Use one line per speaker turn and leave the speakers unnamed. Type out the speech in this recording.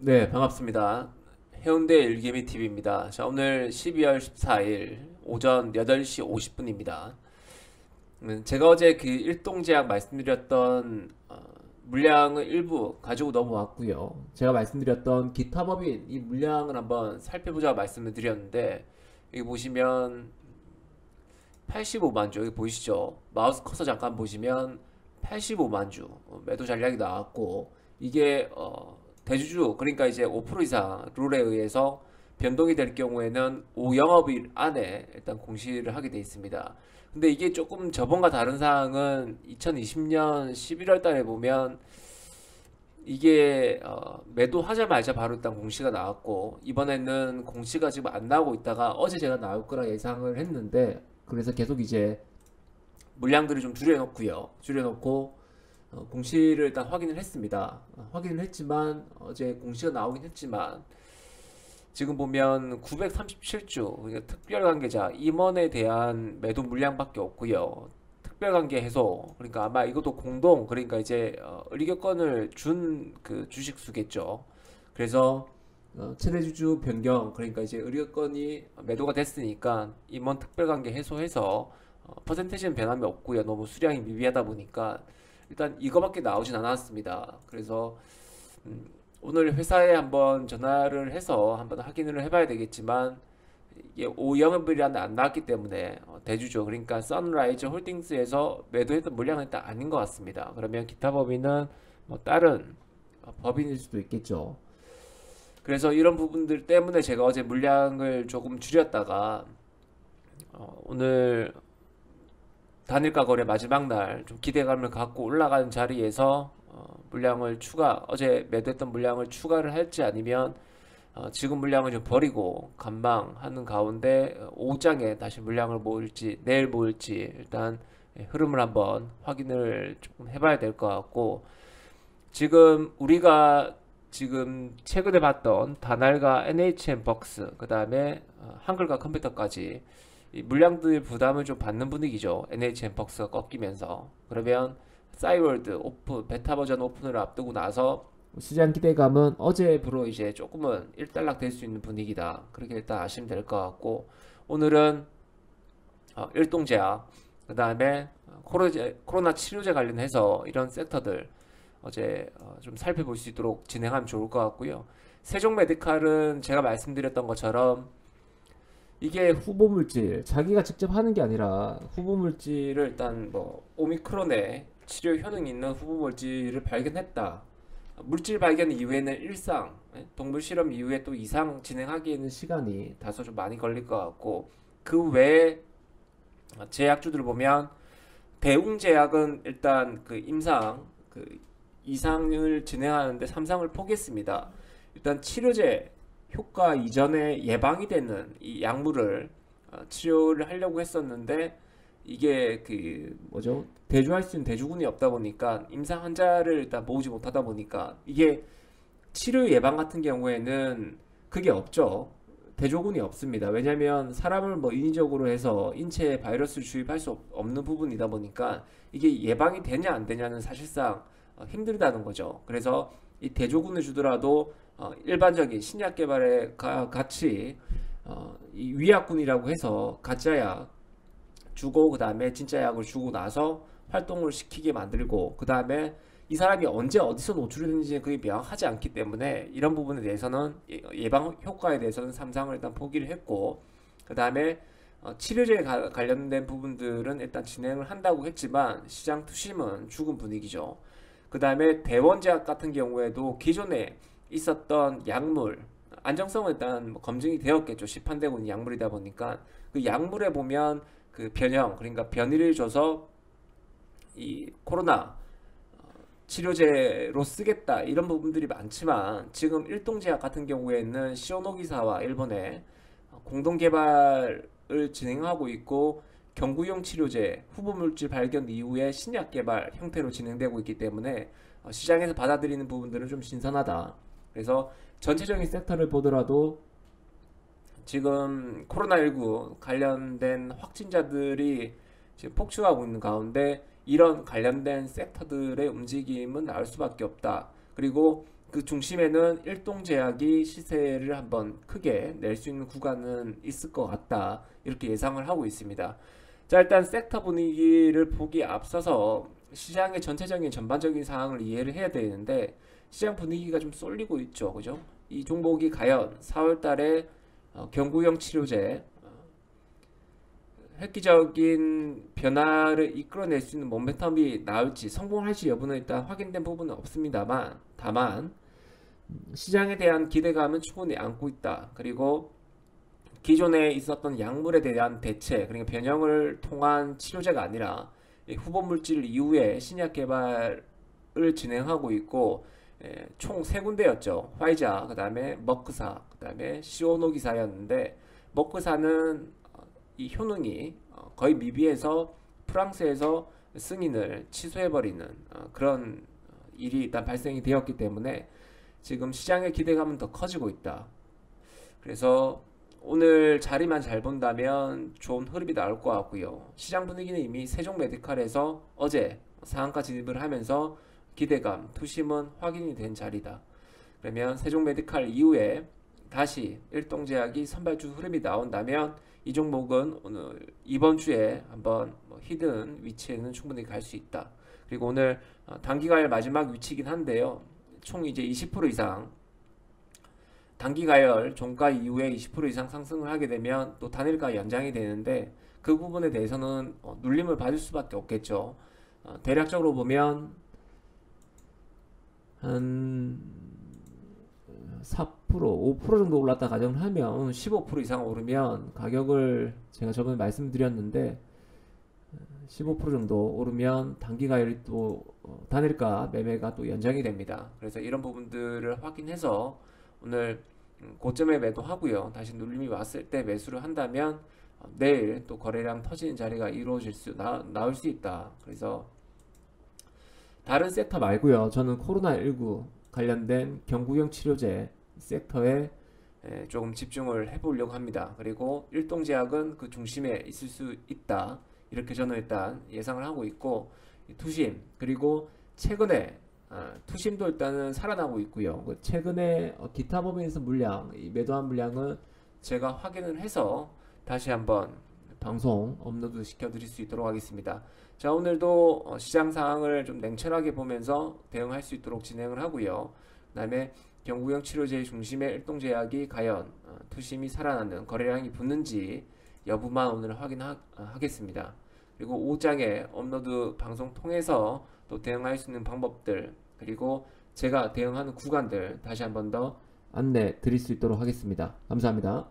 네, 반갑습니다. 해운대 일개미 TV입니다. 자, 오늘 12월 14일 오전 8시 50분입니다. 제가 어제 그 일동제약 말씀드렸던 물량을 일부 가지고 넘어왔고요. 제가 말씀드렸던 기타 법인 이 물량을 한번 살펴보자 말씀을 드렸는데 여기 보시면 85만 주 여기 보이시죠? 마우스 커서 잠깐 보시면 85만 주 매도 전략이 나왔고 이게 대주주 그러니까 이제 5% 이상 룰에 의해서 변동이 될 경우에는 5영업일 안에 일단 공시를 하게 돼 있습니다. 근데 이게 조금 저번과 다른 사항은 2020년 11월 달에 보면 이게 매도하자마자 바로 일단 공시가 나왔고 이번에는 공시가 지금 안 나오고 있다가 어제 제가 나올 거라 예상을 했는데 그래서 계속 이제 물량들을 좀 줄여놓고요. 줄여놓고 공시를 일단 확인을 했습니다. 확인을 했지만 어제 공시가 나오긴 했지만 지금 보면 937주 그러니까 특별관계자 임원에 대한 매도 물량밖에 없고요. 특별관계 해소 그러니까 아마 이것도 공동 그러니까 이제 의견권을 준 그 주식수겠죠. 그래서 최대 주주 변경 그러니까 이제 의견권이 매도가 됐으니까 임원 특별관계 해소해서 퍼센테이지는 변함이 없고요. 너무 수량이 미비하다 보니까 일단 이거밖에 나오진 않았습니다. 그래서 오늘 회사에 한번 전화를 해서 한번 확인을 해봐야 되겠지만 이게 오영업일이 안 나왔기 때문에 대주주 그러니까 선라이즈 홀딩스에서 매도했던 물량은 일단 아닌 것 같습니다. 그러면 기타 법인은 뭐 다른 법인일 수도 있겠죠. 그래서 이런 부분들 때문에 제가 어제 물량을 조금 줄였다가 오늘 단일가 거래 마지막 날 좀 기대감을 갖고 올라가는 자리에서 물량을 어제 매도했던 물량을 추가를 할지 아니면 지금 물량을 좀 버리고 관망하는 가운데 오후장에 다시 물량을 모을지 내일 모을지 일단 흐름을 한번 확인을 조금 해봐야 될 것 같고 지금 우리가 지금 최근에 봤던 다날과 NHN 벅스 그 다음에 한글과 컴퓨터까지 이 물량들 부담을 좀 받는 분위기죠. NHN 벅스가 꺾이면서 그러면 싸이월드 오픈 베타 버전 오픈을 앞두고 나서 시장 기대감은 어제부로 이제 조금은 일단락 될 수 있는 분위기다. 그렇게 일단 아시면 될 것 같고 오늘은 일동제약 그 다음에 코로나 치료제 관련해서 이런 섹터들 어제 좀 살펴볼 수 있도록 진행하면 좋을 것 같고요. 세종 메디칼은 제가 말씀드렸던 것처럼 이게 후보 물질 자기가 직접 하는 게 아니라 후보 물질을 일단 뭐 오미크론에 치료 효능 있는 후보 물질을 발견했다. 물질 발견 이후에는 일상 동물 실험 이후에 또 이상 진행하기에는 시간이 다소 좀 많이 걸릴 것 같고 그 외에 제약주들을 보면 대웅제약은 일단 그 임상 그 이상을 진행하는데 3상을 포기했습니다. 일단 치료제 효과 이전에 예방이 되는 이 약물을 치료를 하려고 했었는데 이게 그 뭐죠? 대주할 수 있는 대주군이 없다 보니까 임상 환자를 일단 모으지 못하다 보니까 이게 치료 예방 같은 경우에는 그게 없죠. 대조군이 없습니다. 왜냐하면 사람을 뭐 인위적으로 해서 인체에 바이러스를 주입할 수 없는 부분이다 보니까 이게 예방이 되냐 안 되냐는 사실상 힘들다는 거죠. 그래서 이 대조군을 주더라도 일반적인 신약 개발에 같이 이 위약군이라고 해서 가짜약 주고 그 다음에 진짜 약을 주고 나서 활동을 시키게 만들고 그 다음에 이 사람이 언제 어디서 노출이 됐는지 그게 명확하지 않기 때문에 이런 부분에 대해서는 예방 효과에 대해서는 삼상을 일단 포기를 했고 그 다음에 치료제에 관련된 부분들은 일단 진행을 한다고 했지만 시장 투심은 죽은 분위기죠. 그 다음에 대원제약 같은 경우에도 기존에 있었던 약물 안정성은 일단 뭐 검증이 되었겠죠. 시판되고 있는 약물이다 보니까 그 약물에 보면 그 변형 그러니까 변이를 줘서 이 코로나 치료제로 쓰겠다 이런 부분들이 많지만 지금 일동제약 같은 경우에는 시오노기사와 일본의 공동 개발을 진행하고 있고 경구용 치료제 후보 물질 발견 이후에 신약 개발 형태로 진행되고 있기 때문에 시장에서 받아들이는 부분들은 좀 신선하다. 그래서 전체적인 섹터를 보더라도 지금 코로나19 관련된 확진자들이 지금 폭증하고 있는 가운데 이런 관련된 섹터들의 움직임은 나올 수밖에 없다. 그리고 그 중심에는 일동제약이 시세를 한번 크게 낼 수 있는 구간은 있을 것 같다, 이렇게 예상을 하고 있습니다. 자, 일단 섹터 분위기를 보기 앞서서 시장의 전체적인 전반적인 상황을 이해를 해야 되는데, 시장 분위기가 좀 쏠리고 있죠, 그죠? 이 종목이 과연 4월 달에 경구용 치료제 획기적인 변화를 이끌어낼 수 있는 모멘텀이 나올지, 성공할지 여부는 일단 확인된 부분은 없습니다만, 다만 시장에 대한 기대감은 충분히 안고 있다. 그리고 기존에 있었던 약물에 대한 대체, 그러니까 변형을 통한 치료제가 아니라 후보 물질 이후에 신약 개발을 진행하고 있고, 총 세 군데였죠. 화이자, 그 다음에 머크사, 그 다음에 시오노기사였는데, 머크사는 이 효능이 거의 미비해서 프랑스에서 승인을 취소해버리는 그런 일이 일단 발생이 되었기 때문에 지금 시장의 기대감은 더 커지고 있다. 그래서 오늘 자리만 잘 본다면 좋은 흐름이 나올 것 같고요. 시장 분위기는 이미 세종메디칼에서 어제 상한가 진입을 하면서 기대감, 투심은 확인이 된 자리다. 그러면 세종메디칼 이후에 다시 일동제약이 선발주 흐름이 나온다면 이 종목은 오늘 이번 주에 한번 히든 위치에는 충분히 갈 수 있다. 그리고 오늘 단기가열 마지막 위치이긴 한데요. 총 이제 20% 이상 단기가열 종가 이후에 20% 이상 상승을 하게 되면 또 단일가 연장이 되는데, 그 부분에 대해서는 눌림을 받을 수밖에 없겠죠. 대략적으로 보면 한 4%, 5% 정도 올랐다 가정을 하면 15% 이상 오르면 가격을, 제가 저번에 말씀드렸는데 15% 정도 오르면 단기가열이 또 단일가 매매가 또 연장이 됩니다. 그래서 이런 부분들을 확인해서 오늘 고점에 매도하고요. 다시 눌림이 왔을 때 매수를 한다면 내일 또 거래량 터지는 자리가 이루어질 수 나올 수 있다. 그래서 다른 섹터 말고요. 저는 코로나19 관련된 경구용 치료제 섹터에 조금 집중을 해보려고 합니다. 그리고 일동제약은 그 중심에 있을 수 있다. 이렇게 저는 일단 예상을 하고 있고, 투심, 그리고 최근에 투심도 일단은 살아나고 있고요. 최근에 기타 법인에서 물량, 매도한 물량은 제가 확인을 해서 다시 한번 방송 업로드 시켜드릴 수 있도록 하겠습니다. 자, 오늘도 시장 상황을 좀 냉철하게 보면서 대응할 수 있도록 진행을 하고요. 그 다음에 경구용 치료제의 중심의 일동제약이 과연 투심이 살아나는 거래량이 붙는지 여부만 오늘 확인하겠습니다. 그리고 오후장에 업로드 방송 통해서 또 대응할 수 있는 방법들, 그리고 제가 대응하는 구간들 다시 한번 더 안내 드릴 수 있도록 하겠습니다. 감사합니다.